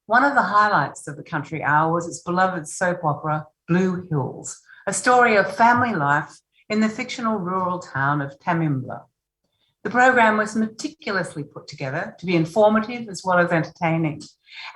One of the highlights of the Country Hour was its beloved soap opera, Blue Hills, a story of family life in the fictional rural town of Tamimbla. The program was meticulously put together to be informative as well as entertaining,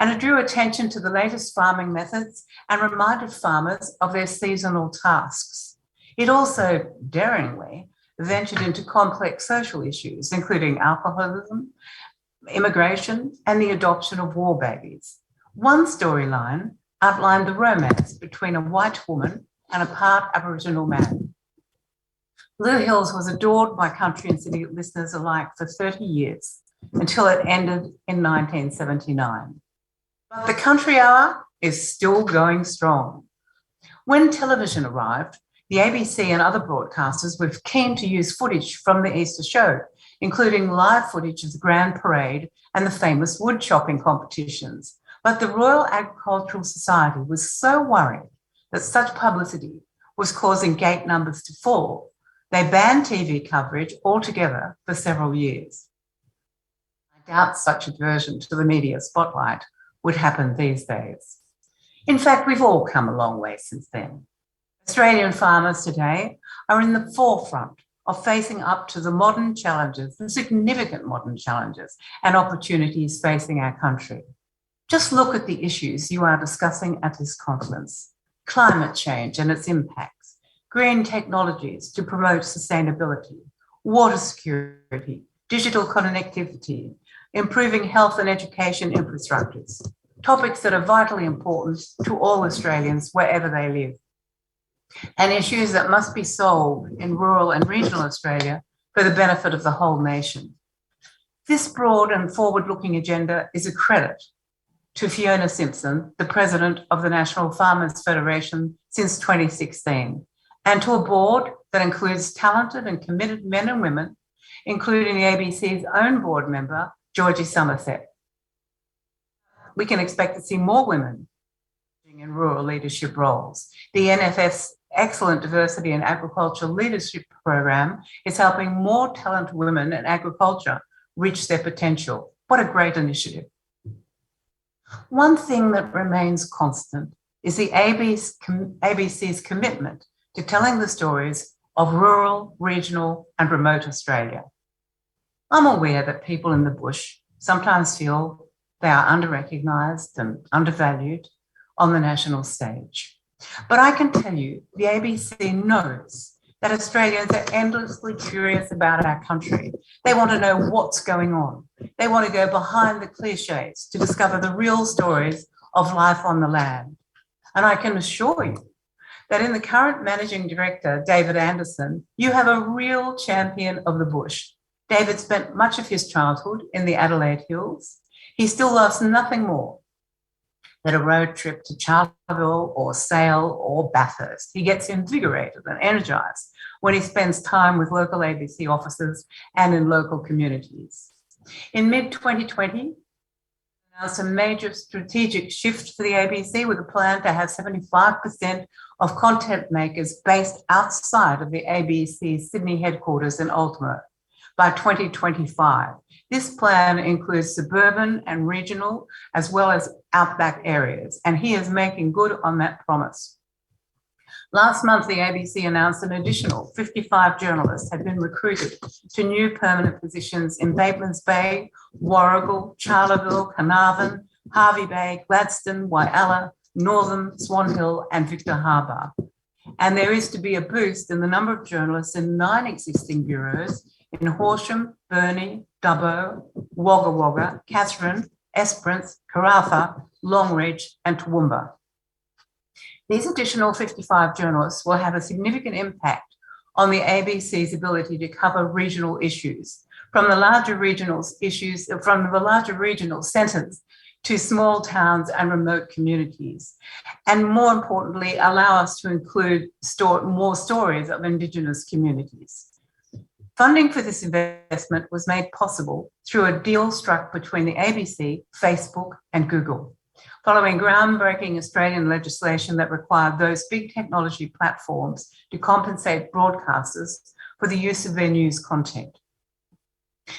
and it drew attention to the latest farming methods and reminded farmers of their seasonal tasks. It also, daringly, ventured into complex social issues, including alcoholism, immigration, and the adoption of war babies. One storyline outlined the romance between a white woman and a part Aboriginal man. Blue Hills was adored by country and city listeners alike for 30 years until it ended in 1979. But the Country Hour is still going strong. When television arrived, the ABC and other broadcasters were keen to use footage from the Easter show, including live footage of the Grand Parade and the famous wood chopping competitions. But the Royal Agricultural Society was so worried that such publicity was causing gate numbers to fall, they banned TV coverage altogether for several years. I doubt such aversion to the media spotlight would happen these days. In fact, we've all come a long way since then. Australian farmers today are in the forefront of facing up to the modern challenges, the significant modern challenges and opportunities facing our country. Just look at the issues you are discussing at this conference: climate change and its impacts, green technologies to promote sustainability, water security, digital connectivity, improving health and education infrastructures, topics that are vitally important to all Australians wherever they live, and issues that must be solved in rural and regional Australia for the benefit of the whole nation. This broad and forward-looking agenda is a credit to Fiona Simpson, the President of the National Farmers Federation since 2016, and to a board that includes talented and committed men and women, including the ABC's own board member, Georgie Somerset. We can expect to see more women in rural leadership roles. The NFF's excellent diversity in agricultural leadership program is helping more talented women in agriculture reach their potential. What a great initiative. One thing that remains constant is the ABC's commitment to telling the stories of rural, regional, and remote Australia. I'm aware that people in the bush sometimes feel they are under-recognised and undervalued on the national stage. But I can tell you, the ABC knows that Australians are endlessly curious about our country. They want to know what's going on. They want to go behind the cliches to discover the real stories of life on the land. And I can assure you that in the current managing director, David Anderson, you have a real champion of the bush. David spent much of his childhood in the Adelaide Hills. He still loves nothing more than a road trip to Charleville or Sale or Bathurst. He gets invigorated and energised when he spends time with local ABC officers and in local communities. In mid-2020, announced a major strategic shift for the ABC with a plan to have 75% of content makers based outside of the ABC's Sydney headquarters in Ultimo by 2025. This plan includes suburban and regional, as well as outback areas, and he is making good on that promise. Last month, the ABC announced an additional 55 journalists had been recruited to new permanent positions in Batemans Bay, Warragul, Charleville, Carnarvon, Hervey Bay, Gladstone, Whyalla, Northern, Swan Hill, and Victor Harbor. And there is to be a boost in the number of journalists in 9 existing bureaus in Horsham, Burnie, Dubbo, Wagga Wagga, Katherine, Esperance, Karratha, Longreach, and Toowoomba. These additional 55 journalists will have a significant impact on the ABC's ability to cover regional issues, from the larger regional centres to small towns and remote communities, and more importantly, allow us to include more stories of Indigenous communities. Funding for this investment was made possible through a deal struck between the ABC, Facebook, and Google, following groundbreaking Australian legislation that required those big technology platforms to compensate broadcasters for the use of their news content.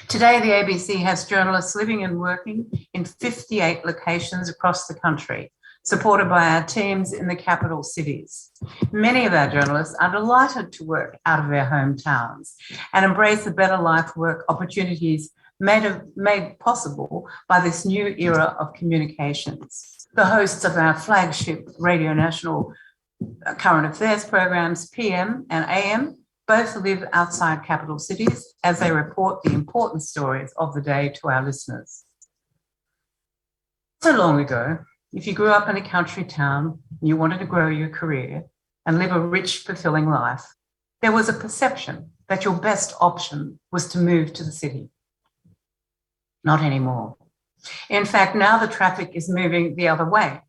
Today, the ABC has journalists living and working in 58 locations across the country, supported by our teams in the capital cities. Many of our journalists are delighted to work out of their hometowns and embrace the better life work opportunities made possible by this new era of communications. The hosts of our flagship Radio National current affairs programs, PM and AM, both live outside capital cities as they report the important stories of the day to our listeners. So long ago, if you grew up in a country town and you wanted to grow your career and live a rich, fulfilling life, there was a perception that your best option was to move to the city. Not anymore. In fact, now the traffic is moving the other way.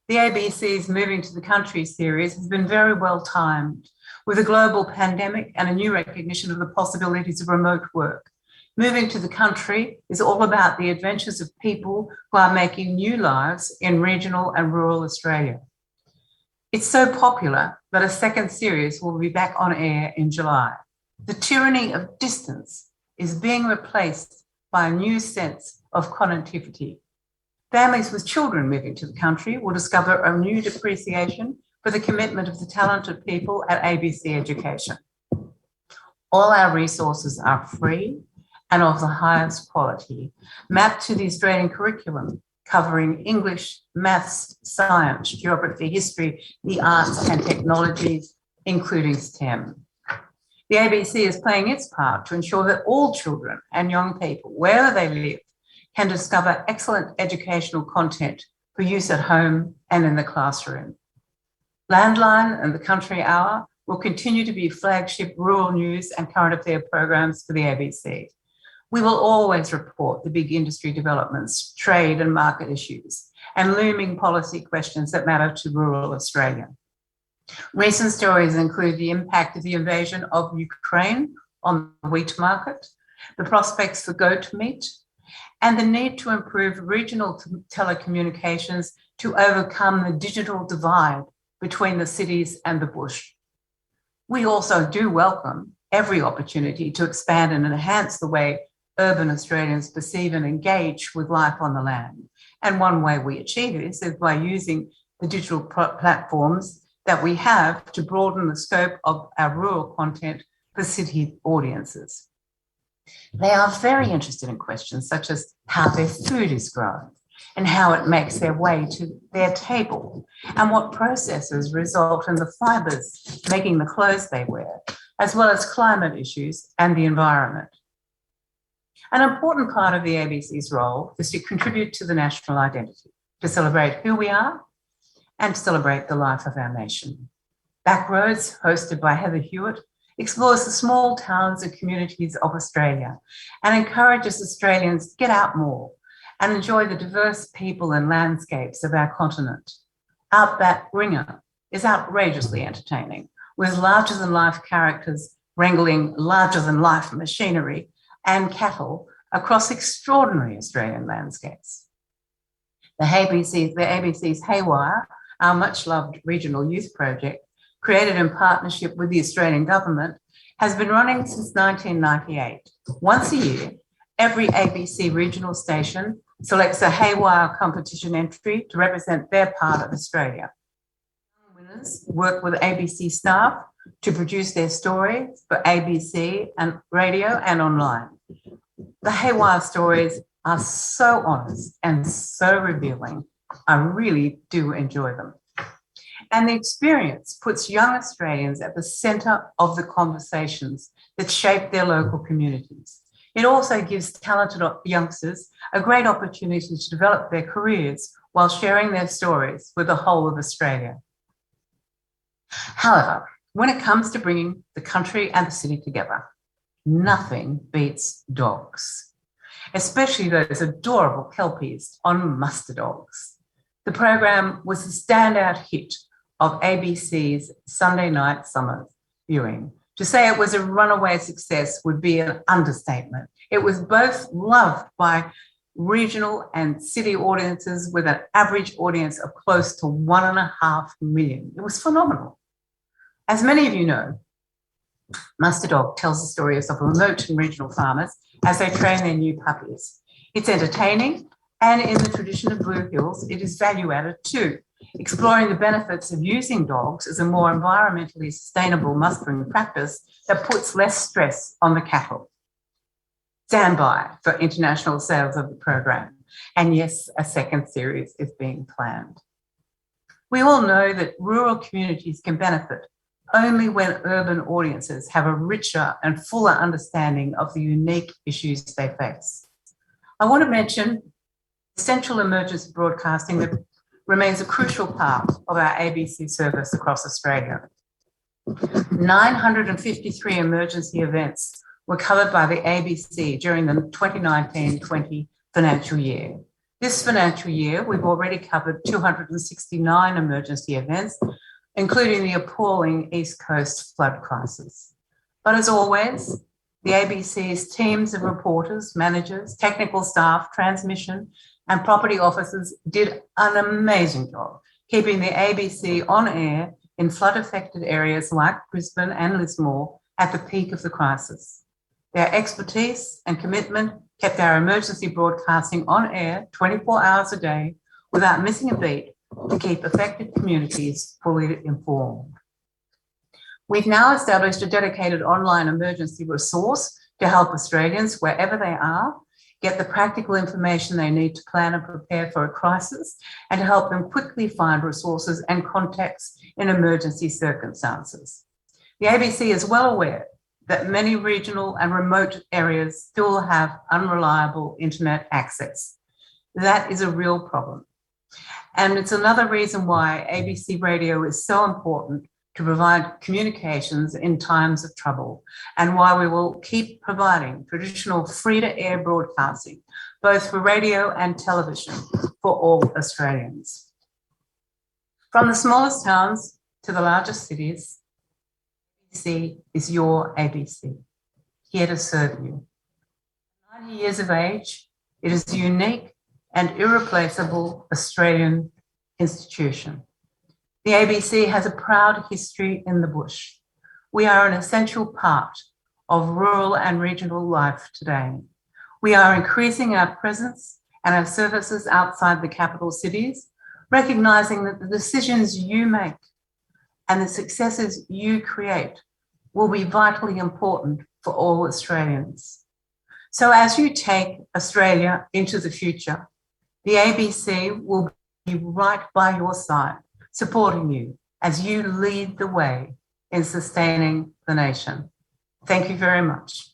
The ABC's Moving to the Country series has been very well timed. With a global pandemic and a new recognition of the possibilities of remote work, Moving to the Country is all about the adventures of people who are making new lives in regional and rural Australia. It's so popular that a second series will be back on air in July. The tyranny of distance is being replaced by a new sense of connectivity. Families with children moving to the country will discover a new appreciation for the commitment of the talented people at ABC Education. All our resources are free and of the highest quality, mapped to the Australian curriculum, covering English, maths, science, geography, history, the arts and technologies, including STEM. The ABC is playing its part to ensure that all children and young people, wherever they live, can discover excellent educational content for use at home and in the classroom. Landline and the Country Hour will continue to be flagship rural news and current affair programs for the ABC. We will always report the big industry developments, trade and market issues, and looming policy questions that matter to rural Australia. Recent stories include the impact of the invasion of Ukraine on the wheat market, the prospects for goat meat, and the need to improve regional telecommunications to overcome the digital divide between the cities and the bush. We also do welcome every opportunity to expand and enhance the way urban Australians perceive and engage with life on the land. And one way we achieve this is by using the digital platforms that we have to broaden the scope of our rural content for city audiences. They are very interested in questions such as how their food is grown and how it makes their way to their table, and what processes result in the fibres making the clothes they wear, as well as climate issues and the environment. An important part of the ABC's role is to contribute to the national identity, to celebrate who we are and to celebrate the life of our nation. Backroads, hosted by Heather Hewitt, explores the small towns and communities of Australia and encourages Australians to get out more and enjoy the diverse people and landscapes of our continent. Outback Ringer is outrageously entertaining, with larger-than-life characters wrangling larger-than-life machinery and cattle across extraordinary Australian landscapes. The ABC's Haywire, our much-loved regional youth project, created in partnership with the Australian government, has been running since 1998. Once a year, every ABC regional station selects a Haywire competition entry to represent their part of Australia. Winners work with ABC staff to produce their stories for ABC and radio and online. The Haywire stories are so honest and so revealing. I really do enjoy them. And the experience puts young Australians at the centre of the conversations that shape their local communities. It also gives talented youngsters a great opportunity to develop their careers while sharing their stories with the whole of Australia. However, when it comes to bringing the country and the city together, nothing beats dogs, especially those adorable Kelpies on muster dogs. The program was a standout hit of ABC's Sunday night summer viewing. To say it was a runaway success would be an understatement. It was both loved by regional and city audiences with an average audience of close to 1.5 million. It was phenomenal. As many of you know, Muster Dog tells the stories of remote and regional farmers as they train their new puppies. It's entertaining, and in the tradition of Blue Hills, it is value-added too, exploring the benefits of using dogs as a more environmentally sustainable mustering practice that puts less stress on the cattle. Stand by for international sales of the program. And yes, a second series is being planned. We all know that rural communities can benefit only when urban audiences have a richer and fuller understanding of the unique issues they face. I want to mention essential emergency broadcasting that remains a crucial part of our ABC service across Australia. 953 emergency events were covered by the ABC during the 2019-20 financial year. This financial year, we've already covered 269 emergency events, including the appalling East Coast flood crisis. But as always, the ABC's teams of reporters, managers, technical staff, transmission, and property officers did an amazing job keeping the ABC on air in flood-affected areas like Brisbane and Lismore at the peak of the crisis. Their expertise and commitment kept our emergency broadcasting on air 24 hours a day without missing a beat to keep affected communities fully informed. We've now established a dedicated online emergency resource to help Australians, wherever they are, get the practical information they need to plan and prepare for a crisis, and to help them quickly find resources and contacts in emergency circumstances. The ABC is well aware that many regional and remote areas still have unreliable internet access. That is a real problem. And it's another reason why ABC radio is so important to provide communications in times of trouble, and why we will keep providing traditional free-to-air broadcasting, both for radio and television, for all Australians. From the smallest towns to the largest cities, ABC is your ABC, here to serve you. 90 years of age, it is a unique and irreplaceable Australian institution. The ABC has a proud history in the bush. We are an essential part of rural and regional life today. We are increasing our presence and our services outside the capital cities, recognising that the decisions you make and the successes you create will be vitally important for all Australians. So as you take Australia into the future, the ABC will be right by your side, supporting you as you lead the way in sustaining the nation. Thank you very much.